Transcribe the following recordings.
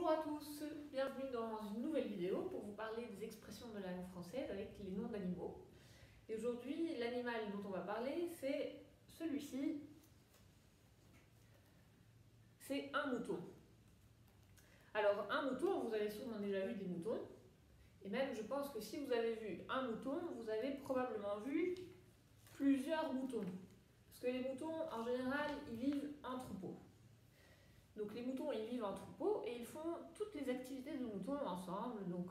Bonjour à tous, bienvenue dans une nouvelle vidéo pour vous parler des expressions de la langue française avec les noms d'animaux. Et aujourd'hui, l'animal dont on va parler, c'est celui-ci, c'est un mouton. Alors un mouton, vous avez sûrement déjà vu des moutons, et même je pense que si vous avez vu un mouton, vous avez probablement vu plusieurs moutons. Parce que les moutons, en général, ils vivent en troupeau. Donc les moutons, ils vivent en troupeau et ils font toutes les activités de moutons ensemble. Donc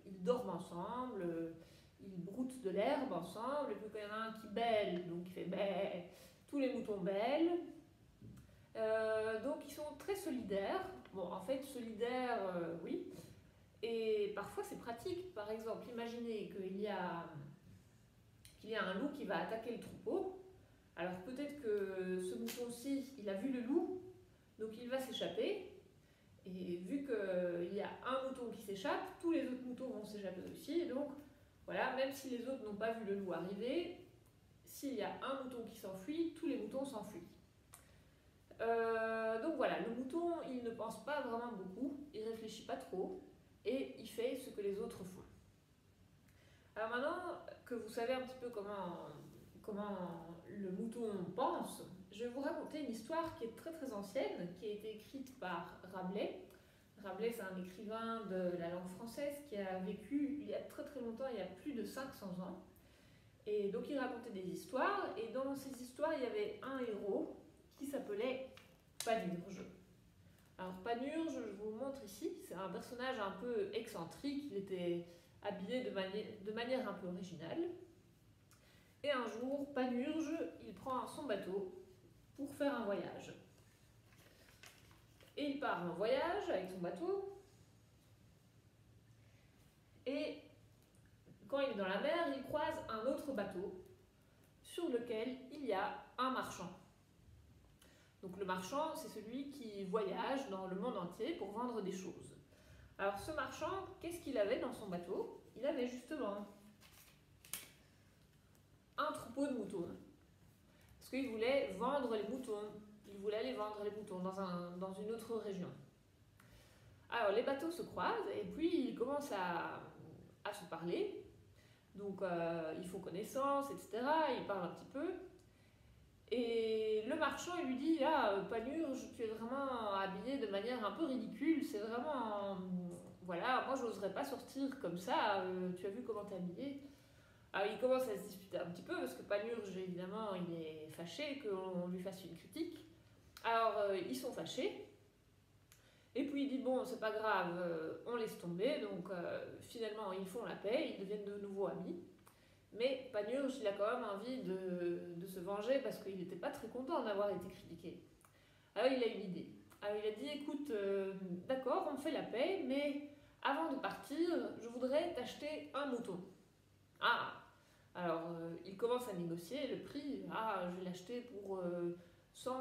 ils dorment ensemble, ils broutent de l'herbe ensemble, et puis quand il y en a un qui bêle, donc il fait bêh, tous les moutons bêlent. Donc ils sont très solidaires. Bon, en fait, solidaires, oui. Et parfois c'est pratique. Par exemple, imaginez qu'il y a un loup qui va attaquer le troupeau. Alors peut-être que ce mouton-ci, il a vu le loup, donc il va s'échapper. Et vu qu'il y a un mouton qui s'échappe, tous les autres moutons vont s'échapper aussi. Et donc voilà, même si les autres n'ont pas vu le loup arriver, s'il y a un mouton qui s'enfuit, tous les moutons s'enfuient. Donc voilà, le mouton, il ne pense pas vraiment beaucoup, il ne réfléchit pas trop, et il fait ce que les autres font. Alors maintenant que vous savez un petit peu comment le mouton pense, je vais vous raconter une histoire qui est très très ancienne, qui a été écrite par Rabelais. Rabelais, c'est un écrivain de la langue française qui a vécu il y a très très longtemps, il y a plus de 500 ans. Et donc il racontait des histoires, et dans ces histoires, il y avait un héros qui s'appelait Panurge. Alors Panurge, je vous le montre ici, c'est un personnage un peu excentrique, il était habillé de manière un peu originale. Et un jour, Panurge, il prend son bateau pour faire un voyage. Et il part en voyage avec son bateau. Et quand il est dans la mer, il croise un autre bateau sur lequel il y a un marchand. Donc le marchand, c'est celui qui voyage dans le monde entier pour vendre des choses. Alors ce marchand, qu'est-ce qu'il avait dans son bateau? Il avait justement un troupeau de moutons. Parce qu'il voulait vendre les moutons. Il voulait aller vendre les moutons dans une autre région. Alors les bateaux se croisent et puis ils commencent à se parler. Donc ils font connaissance, etc. Ils parlent un petit peu. Et le marchand il lui dit: ah, Panurge, tu es vraiment habillé de manière un peu ridicule. C'est vraiment... Voilà, moi j'oserais pas sortir comme ça. Tu as vu comment t'es habillé? Alors il commence à se disputer un petit peu parce que Panurge, évidemment, il est fâché qu'on lui fasse une critique. Alors ils sont fâchés. Et puis il dit: bon, c'est pas grave, on laisse tomber. Donc finalement, ils font la paix, ils deviennent de nouveau amis. Mais Panurge, il a quand même envie de se venger parce qu'il n'était pas très content d'avoir été critiqué. Alors il a une idée. Alors il a dit: écoute, d'accord, on fait la paix, mais avant de partir, je voudrais t'acheter un mouton. Ah! Alors il commence à négocier le prix. Ah, je vais l'acheter pour 100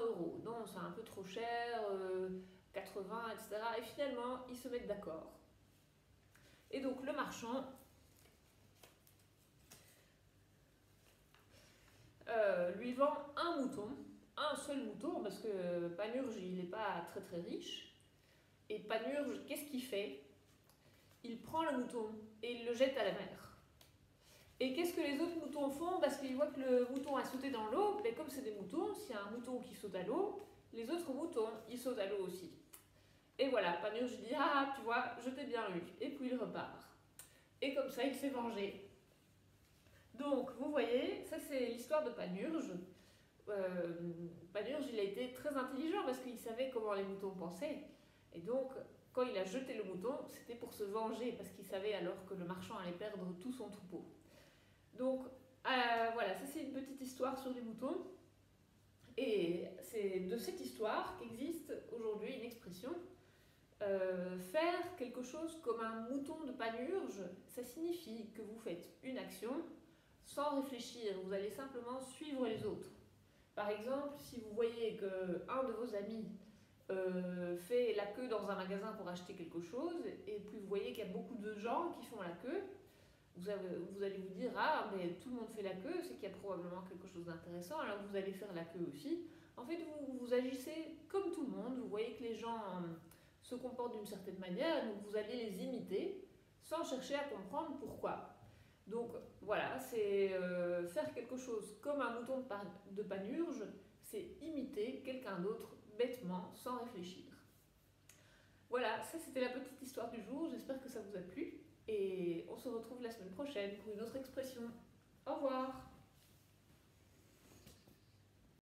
euros. Non, c'est un peu trop cher. 80, etc. Et finalement, ils se mettent d'accord. Et donc le marchand lui vend un mouton, un seul mouton, parce que Panurge, il n'est pas très très riche. Et Panurge, qu'est-ce qu'il fait? Il prend le mouton et il le jette à la mer. Et qu'est-ce que les autres moutons font? Parce qu'ils voient que le mouton a sauté dans l'eau, mais comme c'est des moutons, s'il y a un mouton qui saute à l'eau, les autres moutons, ils sautent à l'eau aussi. Et voilà, Panurge dit: ah, tu vois, je t'ai bien eu. Et puis il repart. Et comme ça, il s'est vengé. Donc, vous voyez, ça c'est l'histoire de Panurge. Panurge, il a été très intelligent parce qu'il savait comment les moutons pensaient. Et donc, quand il a jeté le mouton, c'était pour se venger parce qu'il savait alors que le marchand allait perdre tout son troupeau. Donc, voilà, ça c'est une petite histoire sur les moutons. Et c'est de cette histoire qu'existe aujourd'hui une expression. Faire quelque chose comme un mouton de Panurge, ça signifie que vous faites une action sans réfléchir, vous allez simplement suivre les autres. Par exemple, si vous voyez qu'un de vos amis fait la queue dans un magasin pour acheter quelque chose, et puis vous voyez qu'il y a beaucoup de gens qui font la queue, vous allez vous dire: ah, mais tout le monde fait la queue, c'est qu'il y a probablement quelque chose d'intéressant, alors vous allez faire la queue aussi. En fait, vous agissez comme tout le monde, vous voyez que les gens se comportent d'une certaine manière, donc vous allez les imiter sans chercher à comprendre pourquoi. Donc voilà, c'est faire quelque chose comme un mouton de Panurge, c'est imiter quelqu'un d'autre bêtement, sans réfléchir. Voilà, ça c'était la petite histoire du jour, j'espère que ça vous a plu, et on se retrouve la semaine prochaine pour une autre expression. Au revoir!